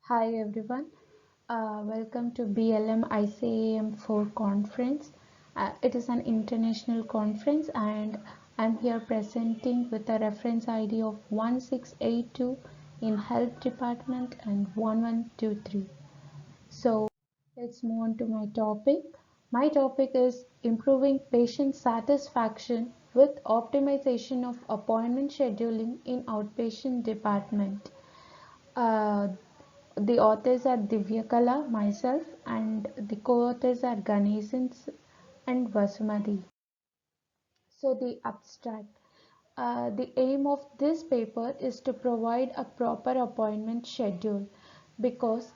Hi everyone, welcome to BLM ICAM 4 conference. It is an international conference and I'm here presenting with a reference ID of 1682 in health department and 1123. So let's move on to my topic. My topic is improving patient satisfaction with optimization of appointment scheduling in outpatient department. Uh, the authors are Divyakala, myself, and the co-authors are Ganesan and Vasumati. So the abstract. The aim of this paper is to provide a proper appointment schedule because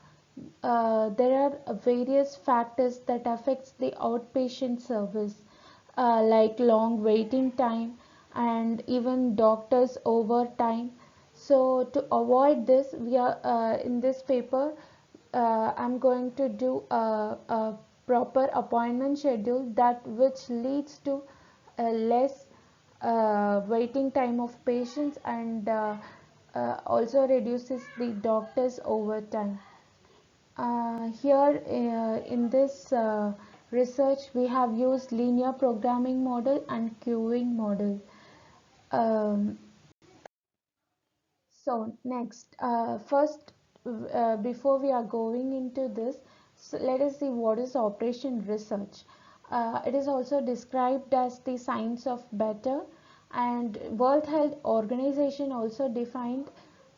there are various factors that affects the outpatient service like long waiting time and even doctors overtime. So to avoid this, we are in this paper I'm going to do a proper appointment schedule that which leads to a less waiting time of patients and also reduces the doctor's overtime. Here in this research we have used linear programming model and queuing model. Um, so next, first, before we are going into this, so let us see what is operation research. It is also described as the science of better, and World Health Organization also defined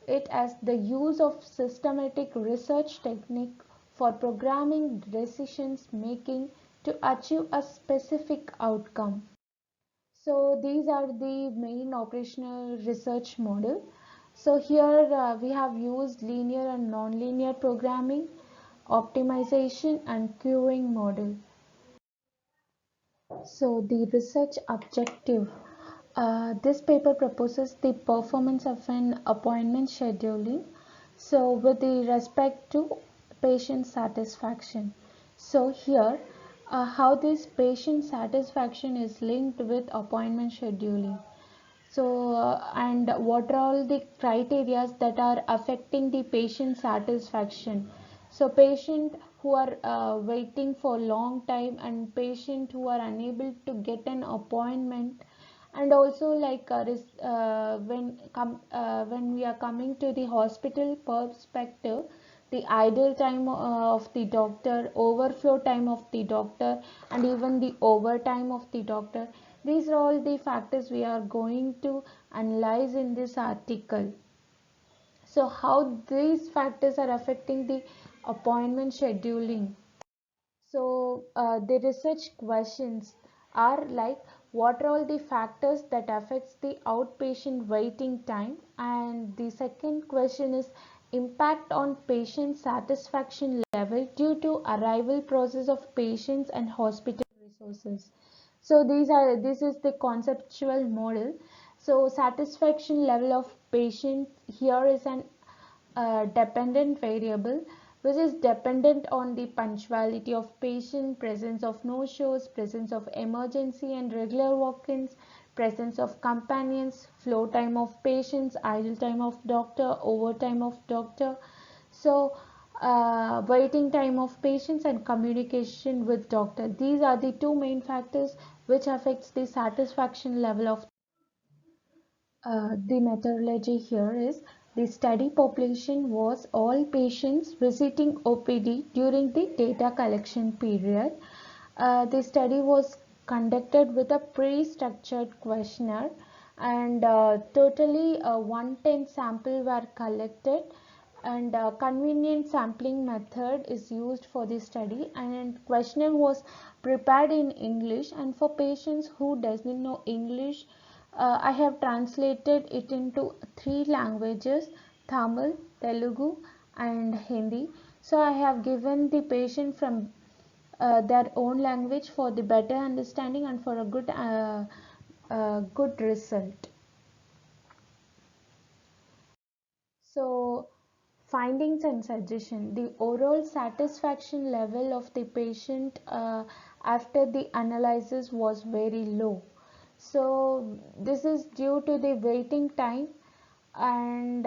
it as the use of systematic research technique for programming decisions making to achieve a specific outcome. So these are the main operational research model. So here we have used linear and nonlinear programming, optimization and queuing model. So the research objective. This paper proposes the performance of an appointment scheduling. So with the respect to patient satisfaction. So here how this patient satisfaction is linked with appointment scheduling. So and what are all the criteria that are affecting the patient satisfaction? So patient who are waiting for long time and patient who are unable to get an appointment, and also like when we are coming to the hospital perspective, the idle time of the doctor, overflow time of the doctor, and even the overtime of the doctor. These are all the factors we are going to analyze in this article. So how these factors are affecting the appointment scheduling. So the research questions are like, what are all the factors that affects the outpatient waiting time, and the second question is impact on patient satisfaction level due to arrival process of patients and hospital resources. So this is the conceptual model. So satisfaction level of patient here is an dependent variable which is dependent on the punctuality of patient, presence of no-shows, presence of emergency and regular walk-ins, presence of companions, flow time of patients, idle time of doctor, overtime of doctor. So waiting time of patients and communication with doctor. These are the two main factors which affects the satisfaction level of the methodology here is the study population was all patients visiting OPD during the data collection period. The study was conducted with a pre-structured questionnaire and totally 110 sample were collected, and convenient sampling method is used for the study, and questionnaire was prepared in English, and for patients who doesn't know English, I have translated it into three languages: Tamil, Telugu and Hindi. So I have given the patient from their own language for the better understanding and for a good result. So findings and suggestion. The overall satisfaction level of the patient after the analysis was very low. So this is due to the waiting time and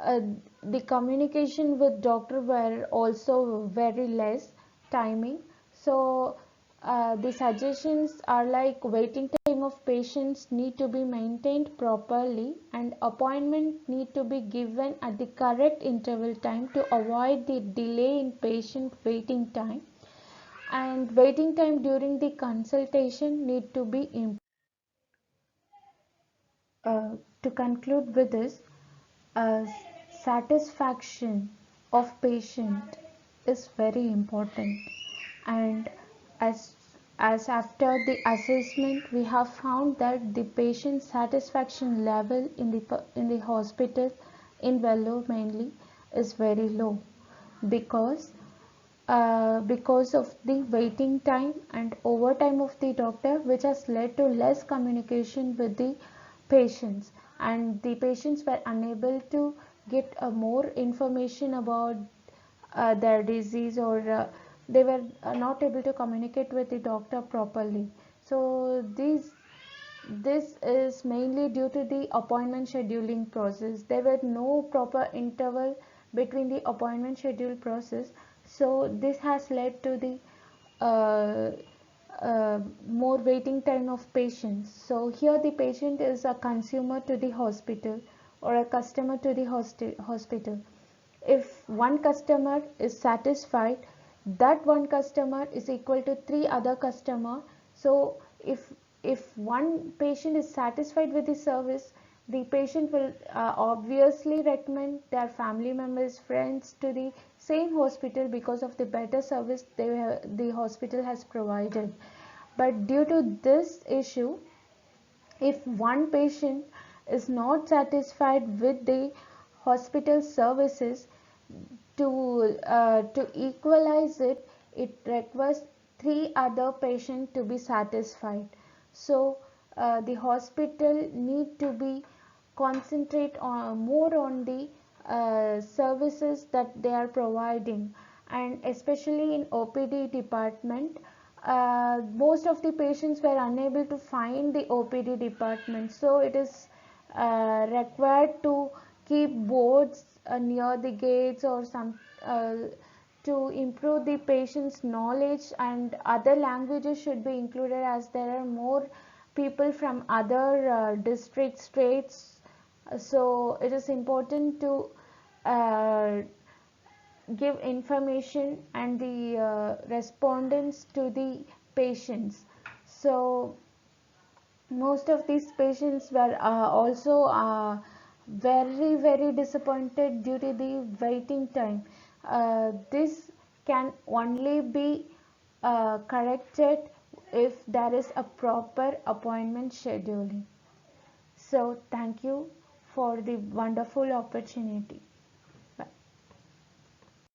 uh, the communication with doctor were also very less timing. So the suggestions are like waiting time of patients need to be maintained properly, and appointment need to be given at the correct interval time to avoid the delay in patient waiting time, and waiting time during the consultation need to be improved. To conclude with this, uh, satisfaction of patient is very important, and as as after the assessment we have found that the patient satisfaction level in the hospital in Vellore mainly is very low, because because of the waiting time and overtime of the doctor, which has led to less communication with the patients, and the patients were unable to get more information about their disease, or they were not able to communicate with the doctor properly. So this is mainly due to the appointment scheduling process. There were no proper interval between the appointment schedule process, so this has led to the uh, more waiting time of patients. So here the patient is a consumer to the hospital or a customer to the hospital. If one customer is satisfied, that one customer is equal to three other customer. So if one patient is satisfied with the service, the patient will obviously recommend their family members, friends to the same hospital because of the better service the hospital has provided. But due to this issue, if one patient is not satisfied with the hospital services, to equalize it, it requires three other patients to be satisfied. So the hospital need to be concentrate on more on the services that they are providing, and especially in OPD department, most of the patients were unable to find the OPD department, so it is required to keep boards near the gates or some to improve the patient's knowledge, and other languages should be included as there are more people from other districts, states. So it is important to uh, give information and the respondents to the patients. So most of these patients were also very disappointed due to the waiting time. This can only be corrected if there is a proper appointment scheduling. So thank you for the wonderful opportunity.